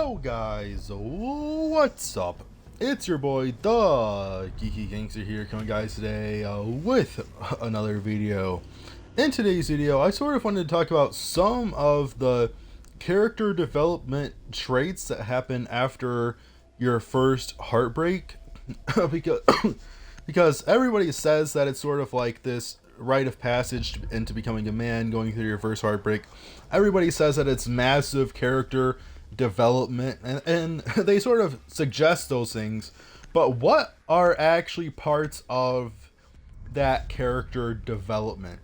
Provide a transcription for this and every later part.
Yo guys, what's up? It's your boy, the Geeky Gangster here, coming guys today with another video. In today's video, I sort of wanted to talk about some of the character development traits that happen after your first heartbreak, because everybody says that it's sort of like this rite of passage into becoming a man, going through your first heartbreak. Everybody says that it's massive character development, and they sort of suggest those things, but what are actually parts of that character development?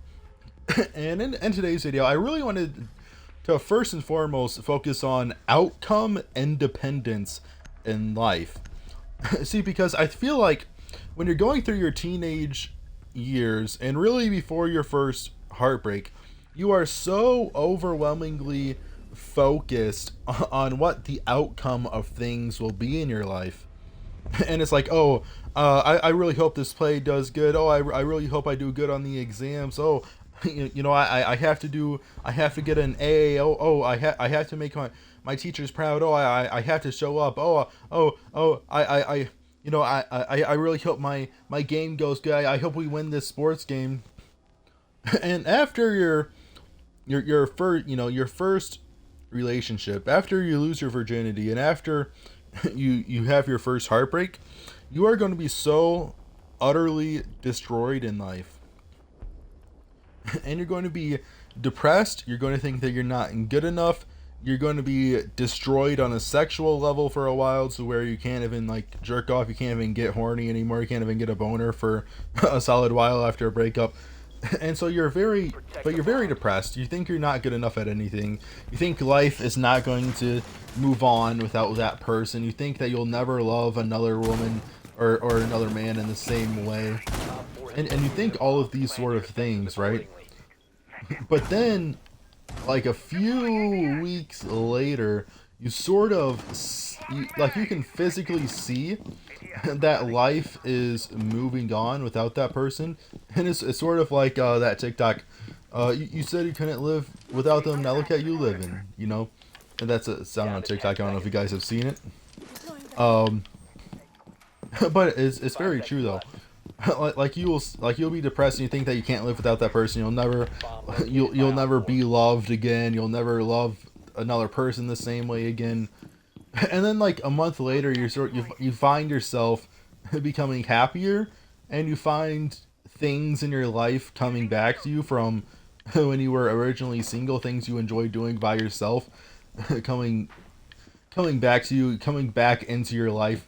And in today's video, I really wanted to first and foremost focus on outcome independence in life. See, because I feel like when you're going through your teenage years and really before your first heartbreak, you are so overwhelmingly focused on what the outcome of things will be in your life. And it's like, oh, I really hope this play does good. Oh, I really hope I do good on the exams. Oh, you know, I have to get an A. I have to make my teachers proud. Oh, I have to show up. I really hope my game goes good. I hope we win this sports game. And after your first relationship, after you lose your virginity, and after you have your first heartbreak, you are going to be so utterly destroyed in life. And you're going to be depressed. You're going to think that you're not good enough. You're going to be destroyed on a sexual level for a while, to where you can't even like jerk off, you can't even get horny anymore, you can't even get a boner for a solid while after a breakup. And so you're very depressed. You think you're not good enough at anything. You think life is not going to move on without that person. You think that you'll never love another woman or another man in the same way. And you think all of these sort of things, right? But then, like a few weeks later, you sort of, you can physically see that life is moving on without that person. And it's sort of like that TikTok, you said you couldn't live without them, now look at you living, you know? And that's a sound on TikTok. I don't know if you guys have seen it. But it's very true though. Like you'll be depressed and you think that you can't live without that person. You'll never be loved again. You'll never love another person the same way again. And then like a month later, you find yourself becoming happier, and you find things in your life coming back to you from when you were originally single, things you enjoyed doing by yourself, coming back to you, coming back into your life.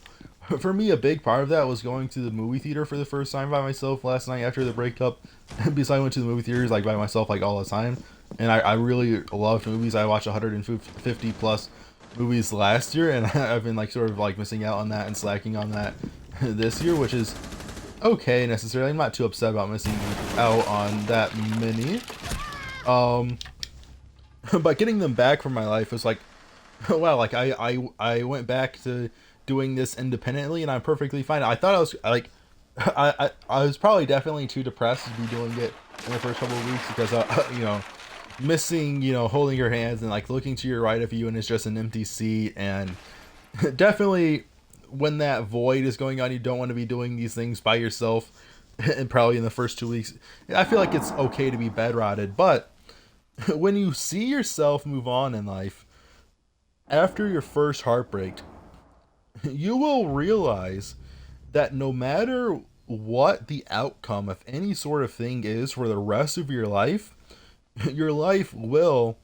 For me, a big part of that was going to the movie theater for the first time by myself last night after the breakup. Because I went to the movie theaters like by myself like all the time, and I really loved movies. I watched 150 plus movies last year, and I've been like sort of like missing out on that and slacking on that this year, which is okay necessarily. I'm not too upset about missing out on that many. But getting them back from my life was like, wow, like I went back to doing this independently, and I'm perfectly fine. I thought I was like, I was probably definitely too depressed to be doing it in the first couple of weeks, because you know, missing, you know, holding your hands and like looking to your right of you and it's just an empty seat. And definitely when that void is going on, you don't want to be doing these things by yourself. And probably in the first 2 weeks, I feel like it's okay to be bedrotted. But when you see yourself move on in life after your first heartbreak, you will realize that no matter what the outcome of any sort of thing is for the rest of your life will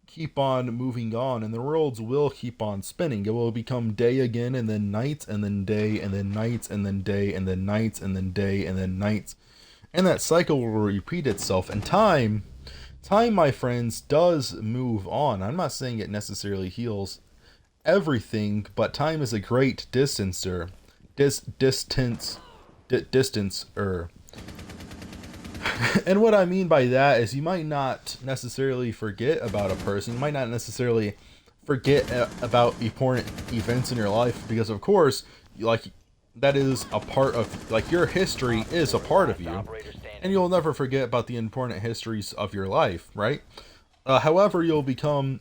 keep on moving on, and the worlds will keep on spinning. It will become day again, and then night, and then day, and then night, and then day, and then night, and then day, and then night. And that cycle will repeat itself. And time, my friends, does move on. I'm not saying it necessarily heals everything, but time is a great distancer. Distancer. And what I mean by that is you might not necessarily forget about a person. You might not necessarily forget about important events in your life, because of course, like, that is a part of, like, your history is a part of you, and you'll never forget about the important histories of your life, right? However, you'll become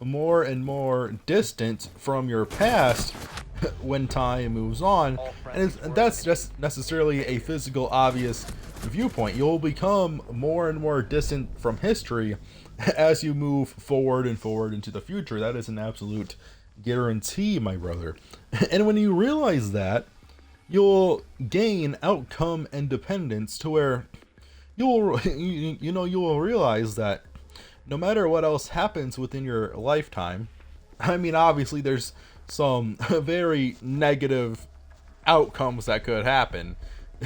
more and more distant from your past when time moves on, and that's just necessarily a physical, obvious viewpoint. You'll become more and more distant from history as you move forward and forward into the future. That is an absolute guarantee, my brother. And when you realize that, you'll gain outcome independence to where you will realize that no matter what else happens within your lifetime, I mean, obviously there's some very negative outcomes that could happen.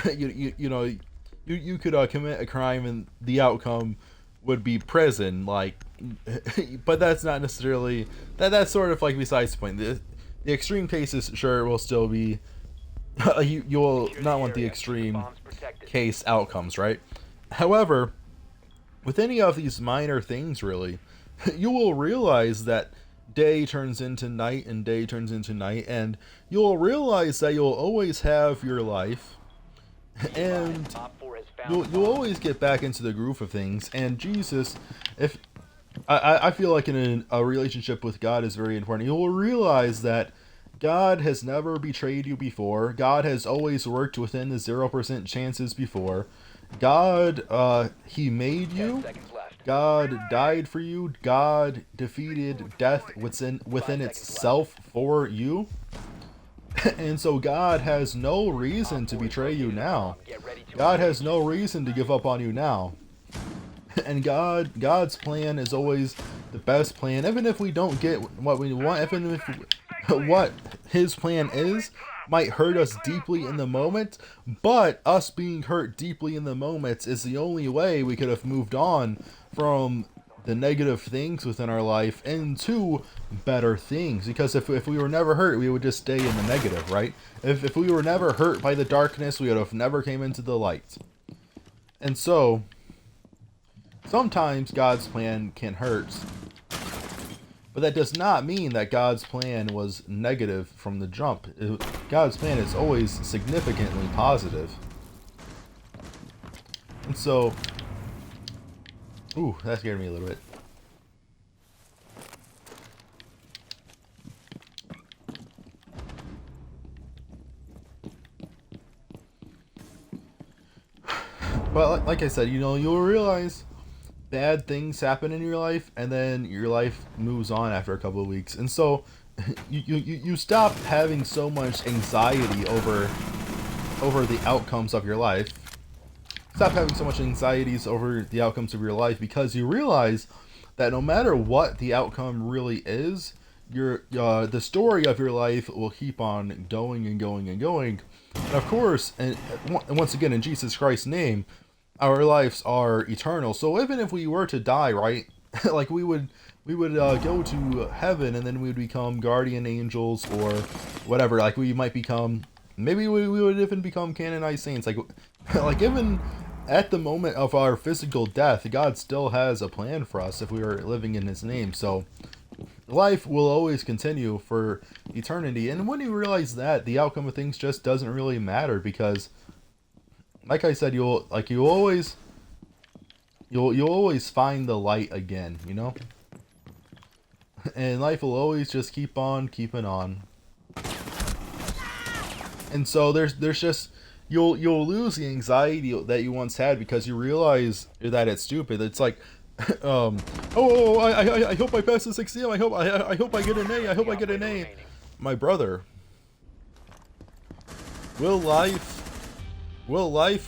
You could commit a crime and the outcome would be prison, like, but that's not necessarily that's sort of like besides the point. The extreme cases, sure, will still be you will not want the extreme case outcomes, right? However, with any of these minor things, really, you will realize that day turns into night and day turns into night, and you'll realize that you'll always have your life, and you'll always get back into the groove of things. And Jesus, if I feel like in a relationship with God is very important. You'll realize that God has never betrayed you before. God has always worked within the 0% chances before. God, He made you. God died for you. God defeated death within itself for you. And so God has no reason to betray you now. God has no reason to give up on you now. And God's plan is always the best plan. Even if we don't get what we want, even if what His plan is might hurt us deeply in the moment, but us being hurt deeply in the moment is the only way we could have moved on from the negative things within our life into better things. Because if we were never hurt, we would just stay in the negative, right? If we were never hurt by the darkness, we would have never came into the light. And so sometimes God's plan can hurt, but that does not mean that God's plan was negative from the jump. God's plan is always significantly positive. And so, ooh, that scared me a little bit. But like I said, you'll realize bad things happen in your life, and then your life moves on after a couple of weeks. And so you stop having so much anxiety over the outcomes of your life. Stop having so much anxieties over the outcomes of your life, because you realize that no matter what the outcome really is, the story of your life will keep on going and going and going. And of course, and once again, in Jesus Christ's name, our lives are eternal. So even if we were to die, right, like we would go to heaven, and then we would become guardian angels or whatever. Like we might become, maybe we would even become canonized saints. Like even at the moment of our physical death, God still has a plan for us if we are living in His name. So life will always continue for eternity. And when you realize that, the outcome of things just doesn't really matter, because like I said, you'll always find the light again, and life will always just keep on keeping on. And so there's just you'll lose the anxiety that you once had, because you realize that it's stupid. It's like, I hope I pass this exam. I hope I get an A. I hope I get an A. My brother, will life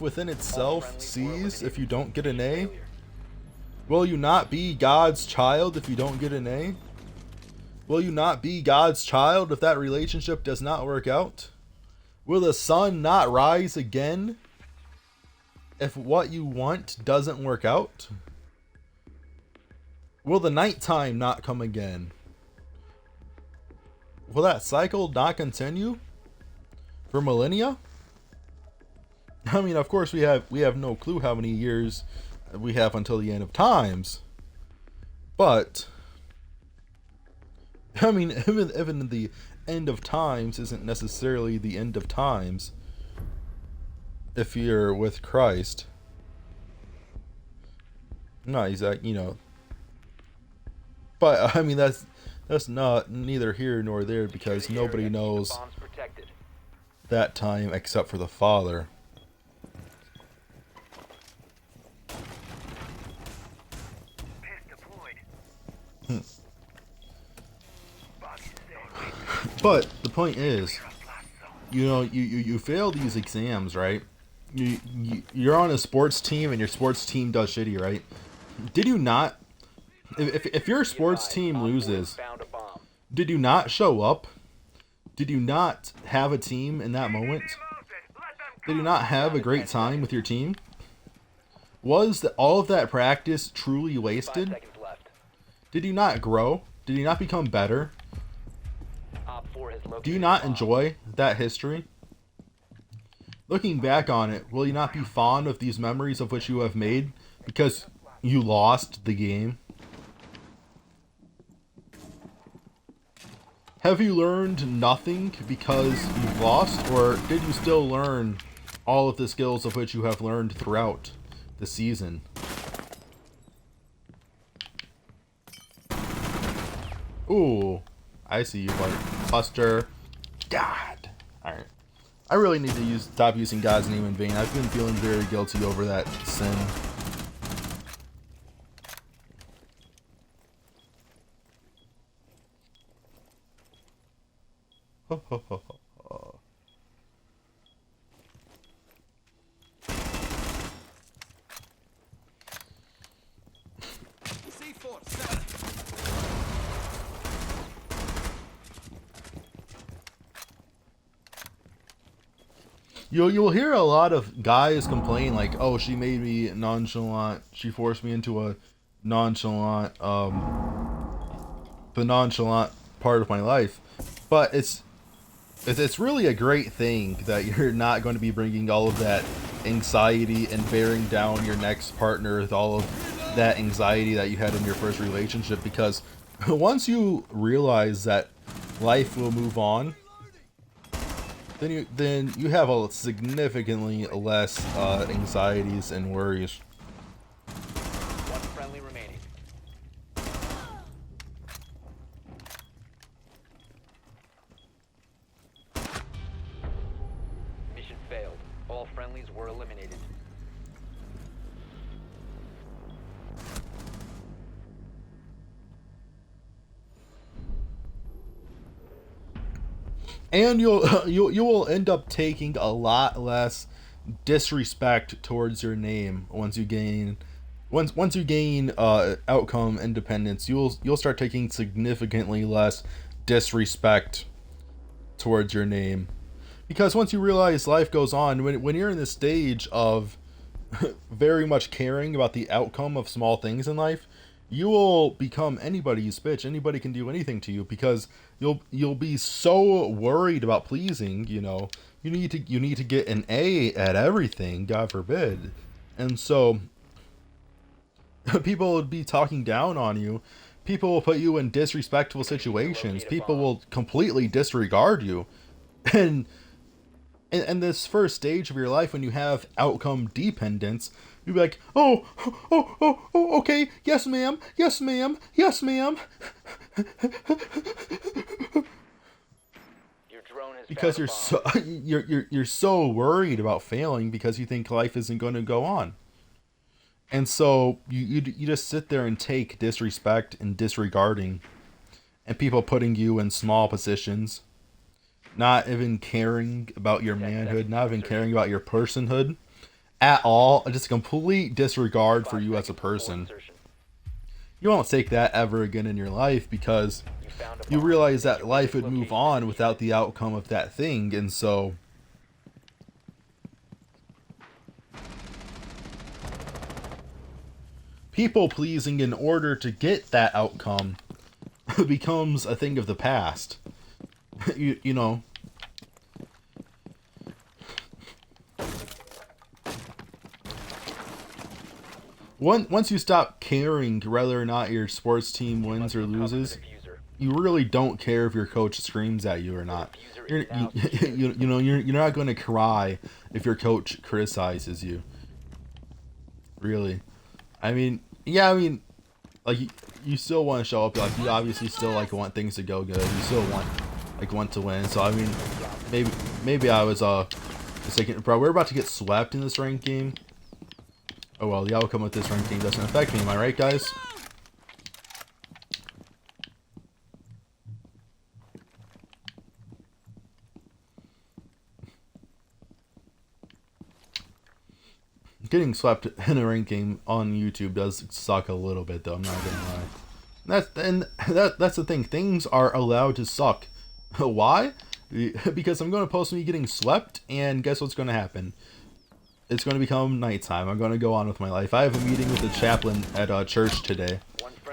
within itself cease if you don't get an A? Will you not be God's child if you don't get an A? Will you not be God's child if that relationship does not work out? Will the sun not rise again if what you want doesn't work out? Will the nighttime not come again? Will that cycle not continue for millennia? I mean, of course, we have no clue how many years we have until the end of times. But I mean, even the end of times isn't necessarily the end of times if you're with Christ. Not exactly, But I mean, that's not neither here nor there because nobody knows that time except for the father. But the point is, you know, you fail these exams, right? You're on a sports team and your sports team does shitty, right? Did you not? If your sports team loses, did you not show up? Did you not have a team in that moment? Did you not have a great time with your team? Was all of that practice truly wasted? Did you not grow? Did you not become better? Do you not enjoy that history? Looking back on it, will you not be fond of these memories of which you have made because you lost the game? Have you learned nothing because you've lost, or did you still learn all of the skills of which you have learned throughout the season? Ooh, I see you, buddy. Buster. God. Alright. I really need to stop using God's name in vain. I've been feeling very guilty over that sin. Ho, ho, ho, ho, ho. You'll hear a lot of guys complain like, "Oh, she made me nonchalant. She forced me into a nonchalant, the nonchalant part of my life." But it's really a great thing that you're not going to be bringing all of that anxiety and bearing down your next partner with all of that anxiety that you had in your first relationship, because once you realize that life will move on, then you have a significantly less anxieties and worries. One friendly remaining. Mission failed. All friendlies were eliminated. And you will end up taking a lot less disrespect towards your name once you gain outcome independence. You'll start taking significantly less disrespect towards your name, because once you realize life goes on, when you're in this stage of very much caring about the outcome of small things in life, you will become anybody's bitch. Anybody can do anything to you because you'll be so worried about pleasing. You know, you need to get an A at everything, God forbid, and so people would be talking down on you. People will put you in disrespectful situations. People will completely disregard you, and in this first stage of your life, when you have outcome dependence, you'll be like, okay, yes ma'am, yes ma'am, yes ma'am. Your drone has Because you're so worried about failing because you think life isn't going to go on. And so you just sit there and take disrespect and disregarding, and people putting you in small positions, not even caring about your manhood, not even caring about your personhood at all, just a complete disregard for you as a person. You won't take that ever again in your life because you realize that life would move on without the outcome of that thing, and so people pleasing in order to get that outcome becomes a thing of the past. You know. Once you stop caring whether or not your sports team wins or loses, you really don't care if your coach screams at you or not. You're not going to cry if your coach criticizes you. Really. I mean, like you still want to show up. Like you obviously still like want things to go good. You still want to win. So I mean, maybe I was mistaken. Bro, we're about to get swept in this ranked game. Oh well, the outcome of this ranked game doesn't affect me. Am I right, guys? Getting swept in a ranked game on YouTube does suck a little bit, though. I'm not gonna lie. That's the thing. Things are allowed to suck. Why? Because I'm gonna post me getting swept, and guess what's gonna happen? It's gonna become nighttime. I'm gonna go on with my life. I have a meeting with the chaplain at church today.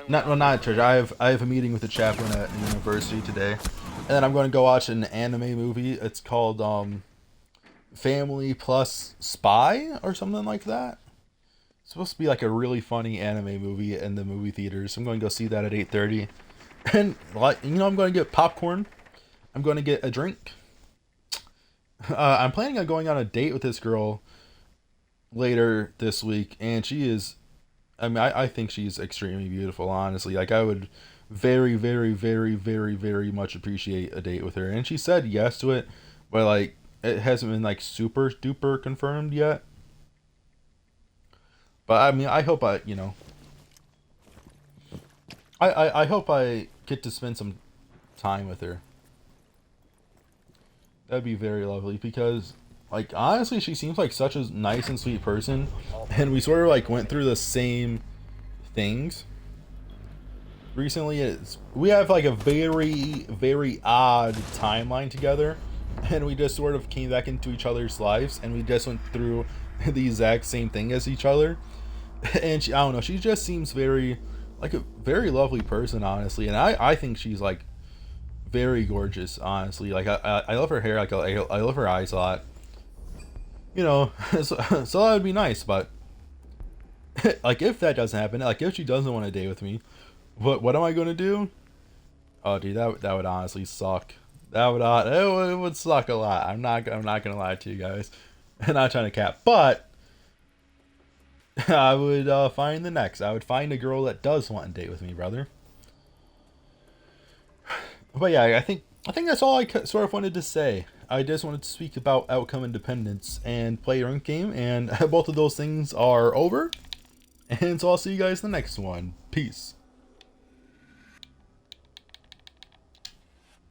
Not at church. I have a meeting with the chaplain at university today, and then I'm gonna go watch an anime movie. It's called Family Plus Spy or something like that. It's supposed to be like a really funny anime movie in the movie theaters. I'm going to go see that at 8:30. And like, I'm going to get popcorn. I'm going to get a drink. I'm planning on going on a date with this girl later this week, and she is, I mean, I think she's extremely beautiful, honestly. Like, I would very, very, very, very, very much appreciate a date with her. And she said yes to it, but like, it hasn't been like super duper confirmed yet. But I mean, I hope I hope I get to spend some time with her. That'd be very lovely because, like, honestly, she seems like such a nice and sweet person, and we sort of like went through the same things recently. We have like a very, very odd timeline together, and we just sort of came back into each other's lives, and we just went through the exact same thing as each other. And I don't know, she just seems very, like, a very lovely person, honestly, and I think she's like very gorgeous, honestly. Like I love her hair, like I love her eyes a lot, so that would be nice. But like, if that doesn't happen, like if she doesn't want to date with me, what am I gonna do? Oh dude, that would honestly suck. It would suck a lot. I'm not gonna lie to you guys. I'm not trying to cap, but I would find I would find a girl that does want to date with me, brother. But yeah, I think that's all I sort of wanted to say. I just wanted to speak about outcome independence and play a ranked game, and both of those things are over. And so I'll see you guys in the next one. Peace.